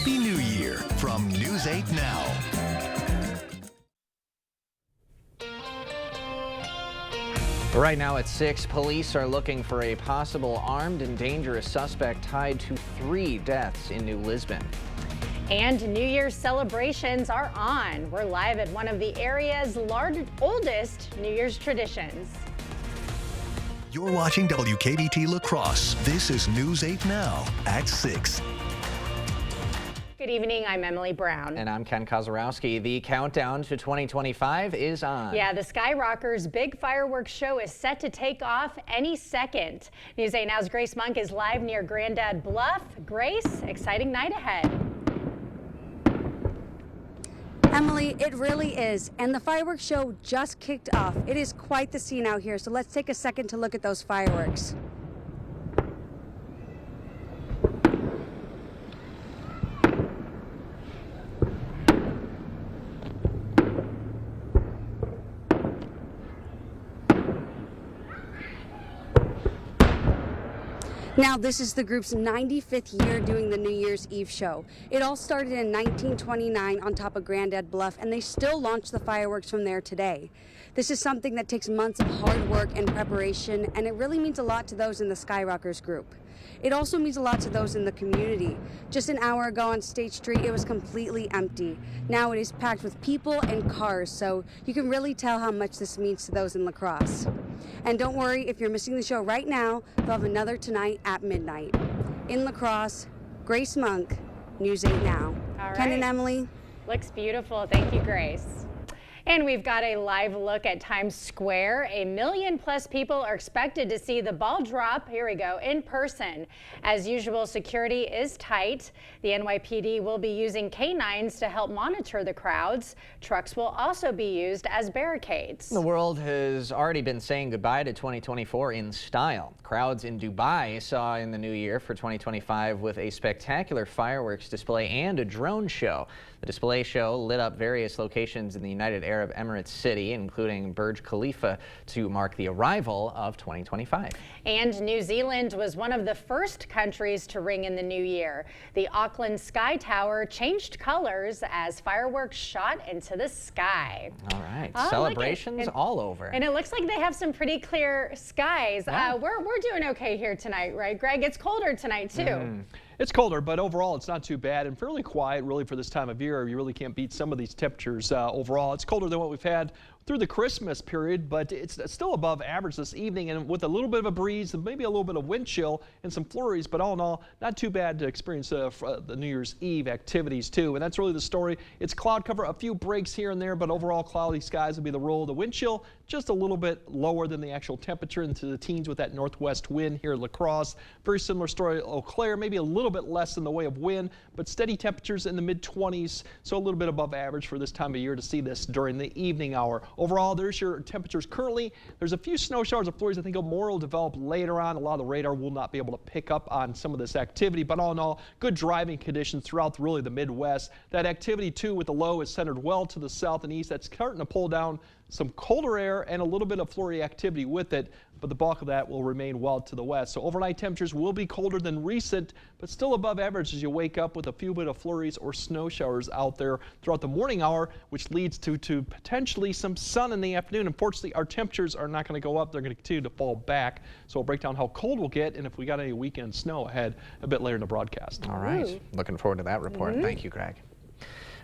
Happy New Year from News 8 Now. Right now at 6, police are looking for a possible armed and dangerous suspect tied to 3 deaths in New Lisbon. And New Year's celebrations are on. We're live at one of the area's oldest New Year's traditions. You're watching WKBT La Crosse. This is News 8 Now at 6. Good evening, I'm Emily Brown. And I'm Ken Kozarowski. The countdown to 2025 is on. Yeah, the Skyrockers' big fireworks show is set to take off any second. News 8 Now's Grace Monk is live near Grandad Bluff. Grace, exciting night ahead. Emily, it really is, and the fireworks show just kicked off. It is quite the scene out here, so let's take a second to look at those fireworks. Now, this is the group's 95th year doing the New Year's Eve show. It all started in 1929 on top of Grandad Bluff, and they still launch the fireworks from there today. This is something that takes months of hard work and preparation, and it really means a lot to those in the Skyrockers group. It also means a lot to those in the community. Just an hour ago on State Street, it was completely empty. Now it is packed with people and cars, so you can really tell how much this means to those in La Crosse. And don't worry, if you're missing the show right now, they'll have another tonight at midnight. In La Crosse, Grace Monk, News 8 Now. All right. Ken and Emily. Looks beautiful. Thank you, Grace. And we've got a live look at Times Square. 1 million+ people are expected to see the ball drop, here we go, in person. As usual, security is tight. The NYPD will be using canines to help monitor the crowds. Trucks will also be used as barricades. The world has already been saying goodbye to 2024 in style. Crowds in Dubai saw in the new year for 2025 with a spectacular fireworks display and a drone show. The display show lit up various locations in the United Arab Emirates city, including Burj Khalifa, to mark the arrival of 2025. And New Zealand was one of the first countries to ring in the new year. The Auckland Sky Tower changed colors as fireworks shot into the sky. All right, Oh, celebrations all over. And it looks like they have some pretty clear skies. Yeah. We're doing okay here tonight, right, Greg? It's colder tonight, too. It's colder, but overall it's not too bad and fairly quiet really for this time of year. You really can't beat some of these temperatures overall. It's colder than what we've had through the Christmas period, but it's still above average this evening, and with a little bit of a breeze and maybe a little bit of wind chill and some flurries, but all in all, not too bad to experience the New Year's Eve activities too. And that's really the story. It's cloud cover, a few breaks here and there, but overall cloudy skies will be the rule. The wind chill just a little bit lower than the actual temperature, into the teens with that northwest wind here at La Crosse. Very similar story at Eau Claire, maybe a little bit less in the way of wind, but steady temperatures in the mid-20s, so a little bit above average for this time of year to see this during the evening hour. Overall, there's your temperatures currently. There's a few snow showers or flurries. I think more will develop later on. A lot of the radar will not be able to pick up on some of this activity, but all in all, good driving conditions throughout really the Midwest. That activity too with the low is centered well to the south and east. That's starting to pull down some colder air and a little bit of flurry activity with it, but the bulk of that will remain well to the west. So overnight temperatures will be colder than recent, but still above average as you wake up with a few bit of flurries or snow showers out there throughout the morning hour, which leads to potentially some sun in the afternoon. Unfortunately, our temperatures are not going to go up. They're going to continue to fall back. So we'll break down how cold we'll get and if we got any weekend snow ahead a bit later in the broadcast. All right. Looking forward to that report. Thank you, Greg.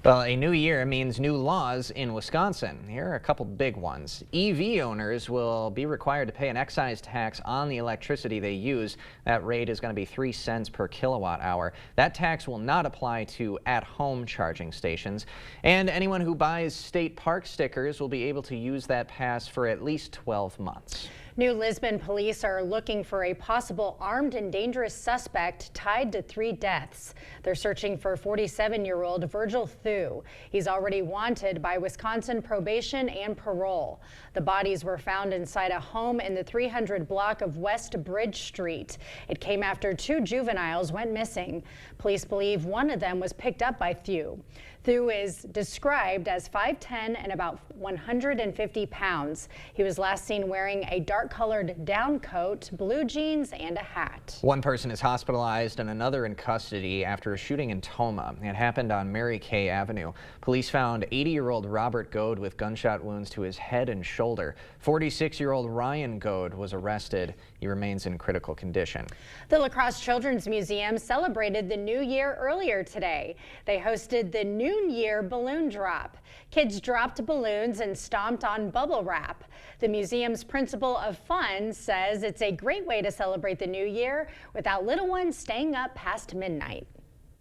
Well, a new year means new laws in Wisconsin. Here are a couple big ones. EV owners will be required to pay an excise tax on the electricity they use. That rate is going to be 3 cents per kilowatt hour. That tax will not apply to at-home charging stations. And anyone who buys state park stickers will be able to use that pass for at least 12 months. New Lisbon police are looking for a possible armed and dangerous suspect tied to 3 deaths. They're searching for 47-year-old Virgil Thu. He's already wanted by Wisconsin probation and parole. The bodies were found inside a home in the 300 block of West Bridge Street. It came after 2 juveniles went missing. Police believe one of them was picked up by Thu. Thu is described as 5'10" and about 150 pounds. He was last seen wearing a dark dark-colored down coat, blue jeans, and a hat. One person is hospitalized and another in custody after a shooting in Toma. It happened on Mary Kay Avenue. Police found 80-year-old Robert Goad with gunshot wounds to his head and shoulder. 46-year-old Ryan Goad was arrested. He remains in critical condition. The La Crosse Children's Museum celebrated the new year earlier today. They hosted the Noon Year Balloon Drop. Kids dropped balloons and stomped on bubble wrap. The museum's principal of fun says it's a great way to celebrate the new year without little ones staying up past midnight.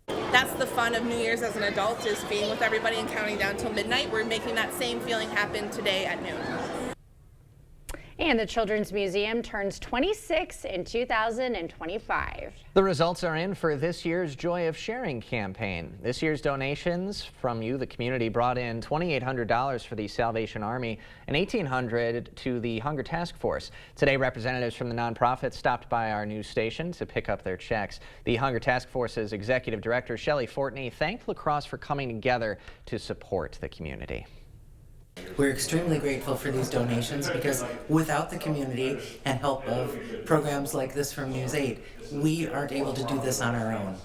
That's the fun of New Year's as an adult, is being with everybody and counting down till midnight. We're making that same feeling happen today at noon. And the Children's Museum turns 26 in 2025. The results are in for this year's Joy of Sharing campaign. This year's donations from you, the community, brought in $2,800 for the Salvation Army and $1,800 to the Hunger Task Force. Today, representatives from the nonprofit stopped by our news station to pick up their checks. The Hunger Task Force's executive director, Shelley Fortney, thanked La Crosse for coming together to support the community. We're extremely grateful for these donations because without the community and help of programs like this from News 8, we aren't able to do this on our own.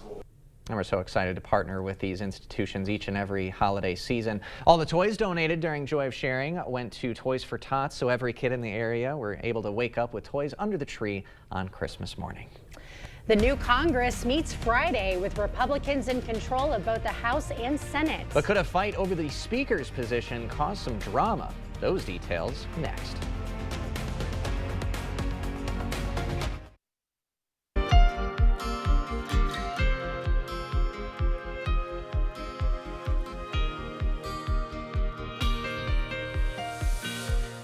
And we're so excited to partner with these institutions each and every holiday season. All the toys donated during Joy of Sharing went to Toys for Tots, so every kid in the area were able to wake up with toys under the tree on Christmas morning. The new Congress meets Friday with Republicans in control of both the House and Senate. But could a fight over the Speaker's position cause some drama? Those details next.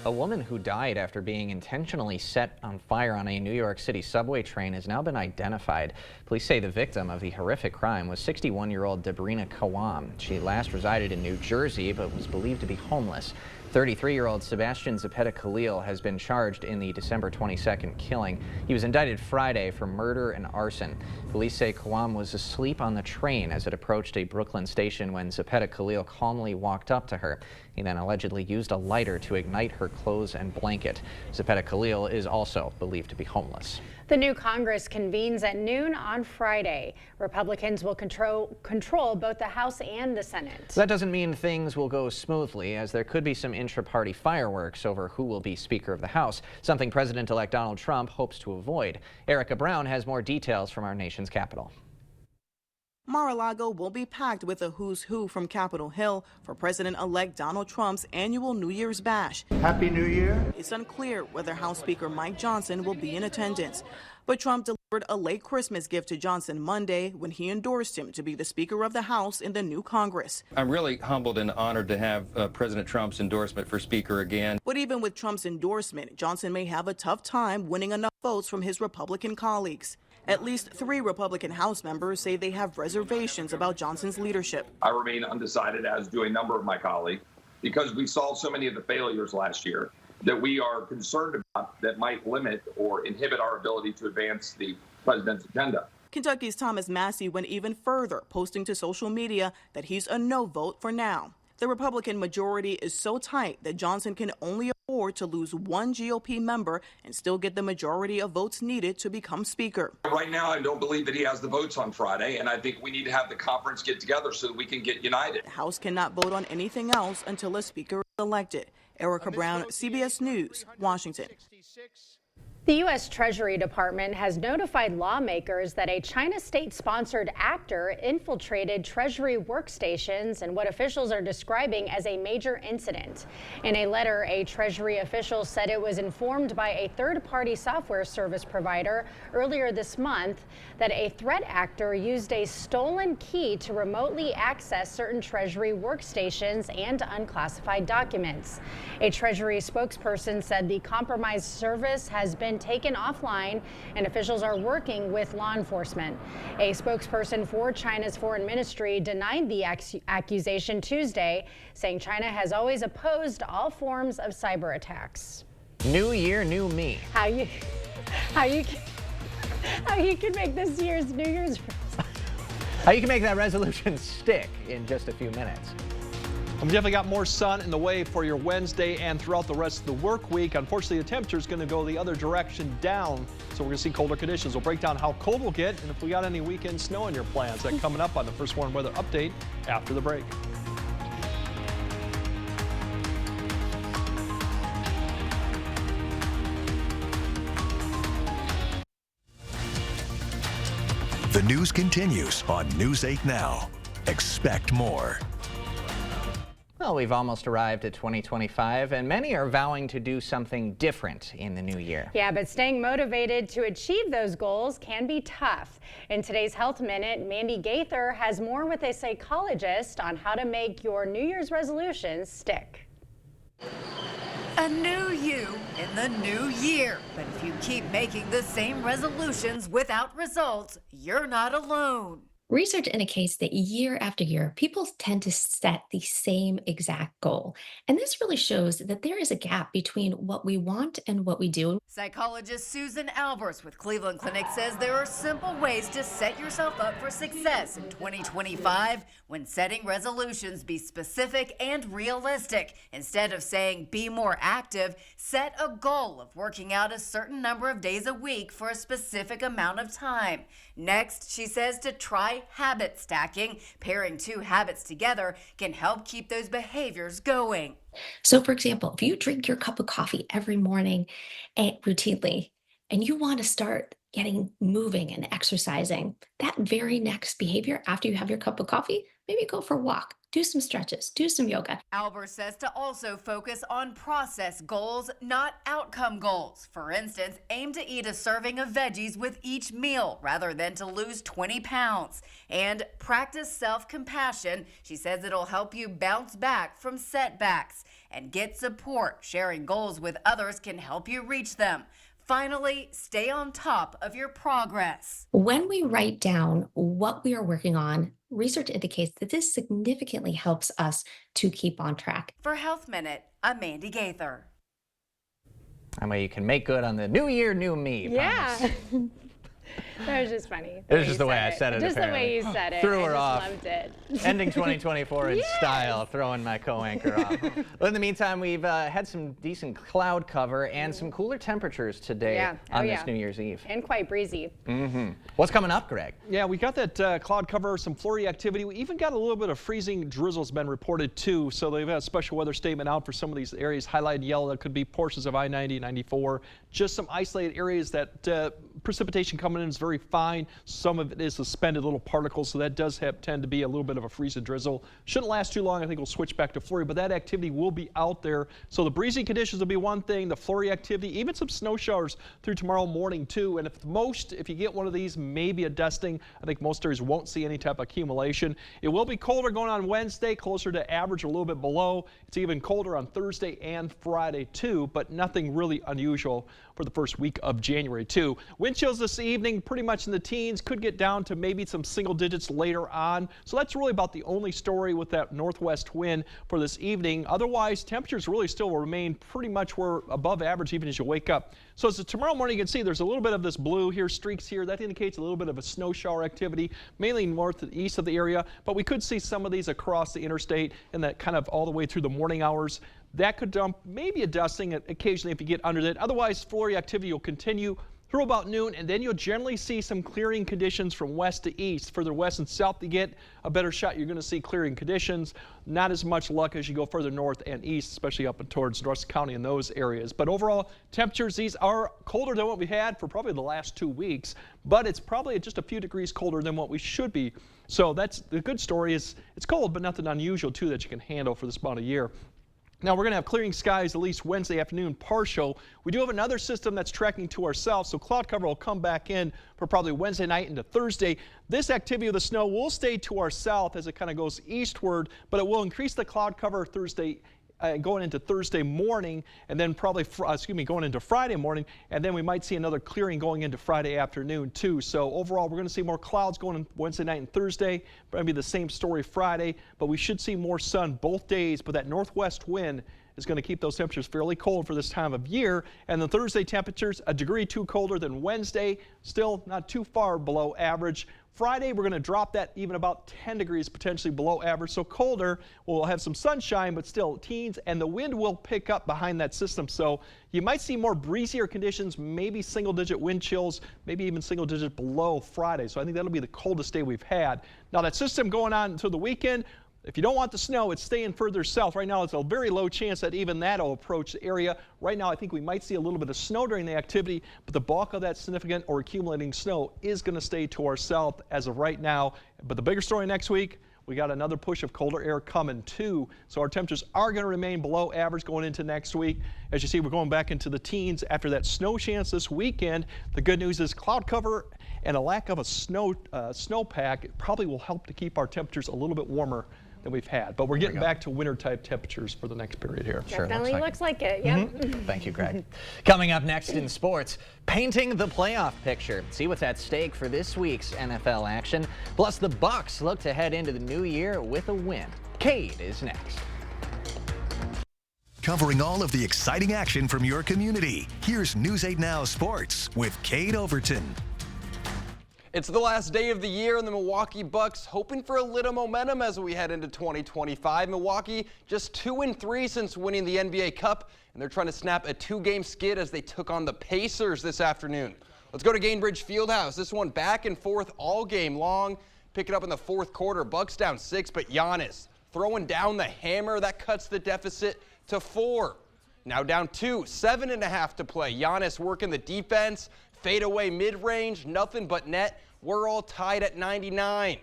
A woman who died after being intentionally set on fire on a New York City subway train has now been identified. Police say the victim of the horrific crime was 61-year-old Debrina Kawam. She last resided in New Jersey but was believed to be homeless. 33-year-old Sebastian Zepeda Khalil has been charged in the December 22nd killing. He was indicted Friday for murder and arson. Police say Kawam was asleep on the train as it approached a Brooklyn station when Zepeda Khalil calmly walked up to her. He then allegedly used a lighter to ignite her clothes and blanket. Zepeda Khalil is also believed to be homeless. The new Congress convenes at noon on Friday. Republicans will control both the House and the Senate. That doesn't mean things will go smoothly, as there could be some intra-party fireworks over who will be Speaker of the House, something President-elect Donald Trump hopes to avoid. Erica Brown has more details from our nation's capital. Mar-a-Lago will be packed with a who's who from Capitol Hill for President-elect Donald Trump's annual New Year's bash. Happy New Year. It's unclear whether House Speaker Mike Johnson will be in attendance, but Trump delivered a late Christmas gift to Johnson Monday when he endorsed him to be the Speaker of the House in the new Congress. I'm really humbled and honored to have President Trump's endorsement for Speaker again. But even with Trump's endorsement, Johnson may have a tough time winning enough votes from his Republican colleagues. At least 3 Republican House members say they have reservations about Johnson's leadership. I remain undecided, as do a number of my colleagues, because we saw so many of the failures last year that we are concerned about that might limit or inhibit our ability to advance the president's agenda. Kentucky's Thomas Massie went even further, posting to social media that he's a no vote for now. The Republican majority is so tight that Johnson can only afford to lose 1 GOP member and still get the majority of votes needed to become Speaker. Right now, I don't believe that he has the votes on Friday, and I think we need to have the conference get together so that we can get united. The House cannot vote on anything else until a Speaker is elected. Erica Brown, CBS News, Washington. The U.S. Treasury Department has notified lawmakers that a China state-sponsored actor infiltrated Treasury workstations in what officials are describing as a major incident. In a letter, a Treasury official said it was informed by a third-party software service provider earlier this month that a threat actor used a stolen key to remotely access certain Treasury workstations and unclassified documents. A Treasury spokesperson said the compromised service has been taken offline and officials are working with law enforcement. A spokesperson for China's foreign ministry denied the accusation Tuesday, saying China has always opposed all forms of cyber attacks. New year, new me. How you can make this year's New Year's How you can make that resolution stick in just a few minutes. And we definitely got more sun in the way for your Wednesday and throughout the rest of the work week. Unfortunately, the temperature is going to go the other direction down, so we're going to see colder conditions. We'll break down how cold we'll get and if we got any weekend snow in your plans. That coming up on the First Warn Weather Update after the break. The news continues on News 8 Now. Expect more. Well, we've almost arrived at 2025, and many are vowing to do something different in the new year. Yeah, but staying motivated to achieve those goals can be tough. In today's Health Minute, Mandy Gaither has more with a psychologist on how to make your New Year's resolutions stick. A new you in the new year. But if you keep making the same resolutions without results, you're not alone. Research indicates that year after year, people tend to set the same exact goal. And this really shows that there is a gap between what we want and what we do. Psychologist Susan Albers with Cleveland Clinic says there are simple ways to set yourself up for success in 2025. When setting resolutions, be specific and realistic. Instead of saying be more active, set a goal of working out a certain number of days a week for a specific amount of time. Next, she says to try habit stacking. Pairing two habits together can help keep those behaviors going. So for example, if you drink your cup of coffee every morning and routinely, and you want to start getting moving and exercising, that very next behavior after you have your cup of coffee, maybe go for a walk, do some stretches, do some yoga. Albert says to also focus on process goals, not outcome goals. For instance, aim to eat a serving of veggies with each meal rather than to lose 20 pounds. And practice self-compassion. She says it'll help you bounce back from setbacks. And get support. Sharing goals with others can help you reach them. Finally, stay on top of your progress. When we write down what we are working on, research indicates that this significantly helps us to keep on track. For Health Minute, I'm Mandy Gaither. That way you can make good on the new year, new me. Yeah. That was just funny. It was just the way I said it. Just apparently. the way you said it. Threw her I off. just loved it. Ending 2024 in Yes. style, throwing my co-anchor off. Well, in the meantime, we've had some decent cloud cover and some cooler temperatures today on this New Year's Eve. And quite breezy. What's coming up, Greg? Yeah, we got that cloud cover, some flurry activity. We even got a little bit of freezing drizzle's been reported too. So they've had a special weather statement out for some of these areas highlighted in yellow. That could be portions of I-90, 94. Just some isolated areas that precipitation coming in is very fine. Some of it is suspended little particles, so that does tend to be a little bit of a freeze and drizzle. Shouldn't last too long. I think we'll switch back to flurry, but that activity will be out there. So the breezy conditions will be one thing, the flurry activity, even some snow showers through tomorrow morning too. And if you get one of these, maybe a dusting. I think most areas won't see any type of accumulation. It will be colder going on Wednesday, closer to average, a little bit below. It's even colder on Thursday and Friday too, but nothing really unusual for the first week of January too. Wind chills this evening, pretty much in the teens, could get down to maybe some single digits later on. So that's really about the only story with that northwest wind for this evening. Otherwise, temperatures really still will remain pretty much where above average even as you wake up. So as tomorrow morning, you can see there's a little bit of this blue here, streaks here. That indicates a little bit of a snow shower activity, mainly north and east of the area. But we could see some of these across the interstate and that kind of all the way through the morning hours. That could dump maybe a dusting occasionally if you get under that. Otherwise, flurry activity will continue through about noon, and then you'll generally see some clearing conditions from west to east. Further west and south to get a better shot, you're going to see clearing conditions. Not as much luck as you go further north and east, especially up and towards Dorset County in those areas. But overall, temperatures, these are colder than what we had for probably the last 2 weeks, but it's probably just a few degrees colder than what we should be. So that's the good story is it's cold, but nothing unusual too that you can handle for this amount of year. Now we're going to have clearing skies at least Wednesday afternoon, partial. We do have another system that's tracking to our south, so cloud cover will come back in for probably Wednesday night into Thursday. This activity of the snow will stay to our south as it kind of goes eastward, but it will increase the cloud cover Thursday going into Thursday morning, and then probably, going into Friday morning, and then we might see another clearing going into Friday afternoon too. So overall, we're going to see more clouds going on Wednesday night and Thursday. Maybe the same story Friday, but we should see more sun both days, but that northwest wind is going to keep those temperatures fairly cold for this time of year. And the Thursday temperatures, a degree or two colder than Wednesday, still not too far below average. Friday, we're going to drop that even about 10 degrees, potentially below average. So colder. We'll have some sunshine, but still teens, and the wind will pick up behind that system. So you might see more breezier conditions, maybe single-digit wind chills, maybe even single-digit below Friday. So I think that'll be the coldest day we've had. Now that system going on until the weekend. If you don't want the snow, it's staying further south. Right now, it's a very low chance that even that will approach the area. Right now, I think we might see a little bit of snow during the activity, but the bulk of that significant or accumulating snow is going to stay to our south as of right now. But the bigger story next week, we got another push of colder air coming too. So our temperatures are going to remain below average going into next week. As you see, we're going back into the teens after that snow chance this weekend. The good news is cloud cover and a lack of a snowpack probably will help to keep our temperatures a little bit warmer than we've had. But we're getting back to winter type temperatures for the next period here. Definitely looks like it. Yep. Thank you, Greg. Coming up next in sports, painting the playoff picture. See what's at stake for this week's NFL action. Plus, the Bucs look to head into the new year with a win. Cade is next. Covering all of the exciting action from your community. Here's News 8 Now Sports with Cade Overton. It's the last day of the year, and the Milwaukee Bucks hoping for a little momentum as we head into 2025. Milwaukee just 2-3 since winning the NBA Cup, and they're trying to snap a 2-game skid as they took on the Pacers this afternoon. Let's go to Gainbridge Fieldhouse. This one back and forth all game long. Pick it up in the fourth quarter. Bucks down 6, but Giannis throwing down the hammer. That cuts the deficit to 4. Now down 2, 7.5 to play. Giannis working the defense. Fadeaway mid-range, nothing but net. We're all tied at 99.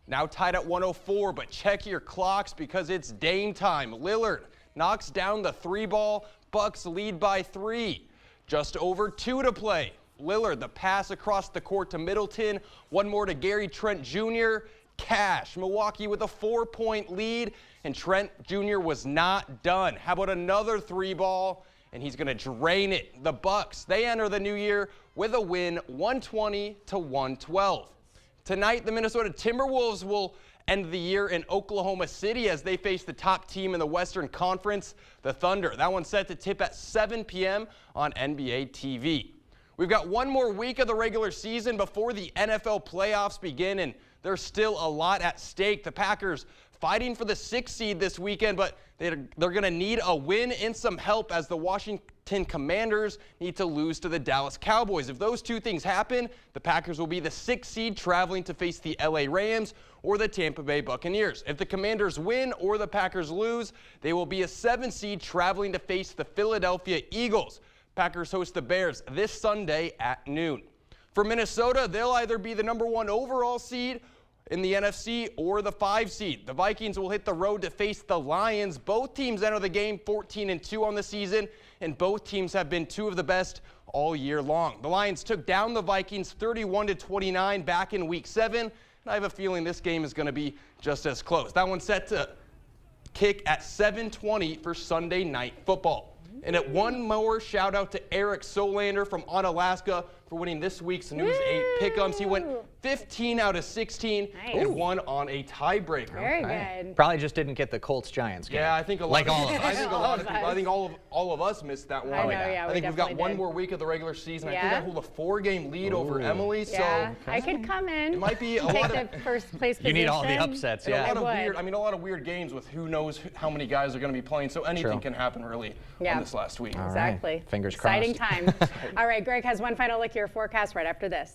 Now tied at 104, but check your clocks because it's Dame time. Lillard knocks down the 3-ball. Bucks lead by 3. Just over 2 to play. Lillard, the pass across the court to Middleton. One more to Gary Trent Jr. Cash. Milwaukee with a 4-point lead, and Trent Jr. was not done. How about another 3-ball? And he's going to drain it. The Bucks, they enter the new year with a win, 120-112. Tonight, the Minnesota Timberwolves will end the year in Oklahoma City as they face the top team in the Western Conference, the Thunder. That one's set to tip at 7 p.m. on NBA TV. We've got one more week of the regular season before the NFL playoffs begin, and there's still a lot at stake. The Packers fighting for the 6th seed this weekend, but they're going to need a win and some help as the Washington Commanders need to lose to the Dallas Cowboys. If those two things happen, the Packers will be the 6th seed traveling to face the LA Rams or the Tampa Bay Buccaneers. If the Commanders win or the Packers lose, they will be a 7th seed traveling to face the Philadelphia Eagles. Packers host the Bears this Sunday at noon. For Minnesota, they'll either be the #1 overall seed in the NFC or the 5 seed. The Vikings will hit the road to face the Lions. Both teams enter the game 14-2 on the season, and both teams have been 2 of the best all year long. The Lions took down the Vikings 31-29 back in Week 7, and I have a feeling this game is going to be just as close. That one's set to kick at 7:20 for Sunday Night Football. And at one more shout out to Eric Solander from Onalaska for winning this week's News 8 Pick'ems. He went 15 out of 16 and won on a tiebreaker. Very good. Probably just didn't get the Colts-Giants game. Yeah, I think a lot like of, all of us. I think a lot of people. I think all of us missed that one. I know, yeah, I think we've got one more week of the regular season. I think I hold a 4-game lead over Emily. Yeah, so I could come in. It might be a take lot of the first place position. You need all the upsets, and yeah. a lot of weird games with who knows how many guys are going to be playing. So anything can happen really on this last week. Exactly. Right. Fingers Exciting crossed. time. All right, Greg has one final look at your forecast right after this.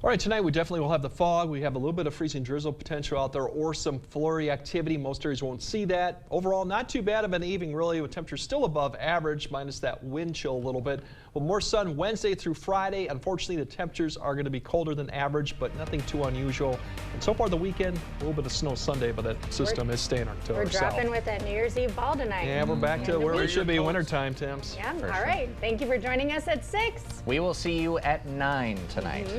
All right, tonight we definitely will have the fog. We have a little bit of freezing drizzle potential out there or some flurry activity. Most areas won't see that. Overall, not too bad of an evening, really, with temperatures still above average, minus that wind chill a little bit. Well, more sun Wednesday through Friday. Unfortunately, the temperatures are going to be colder than average, but nothing too unusual. And so far the weekend, a little bit of snow Sunday, but that system is staying to We're our south. dropping with that New Year's Eve ball tonight. Yeah, we're back to where we should be, wintertime, Temps. Yeah, all right. Thank you for joining us at 6. We will see you at 9 tonight.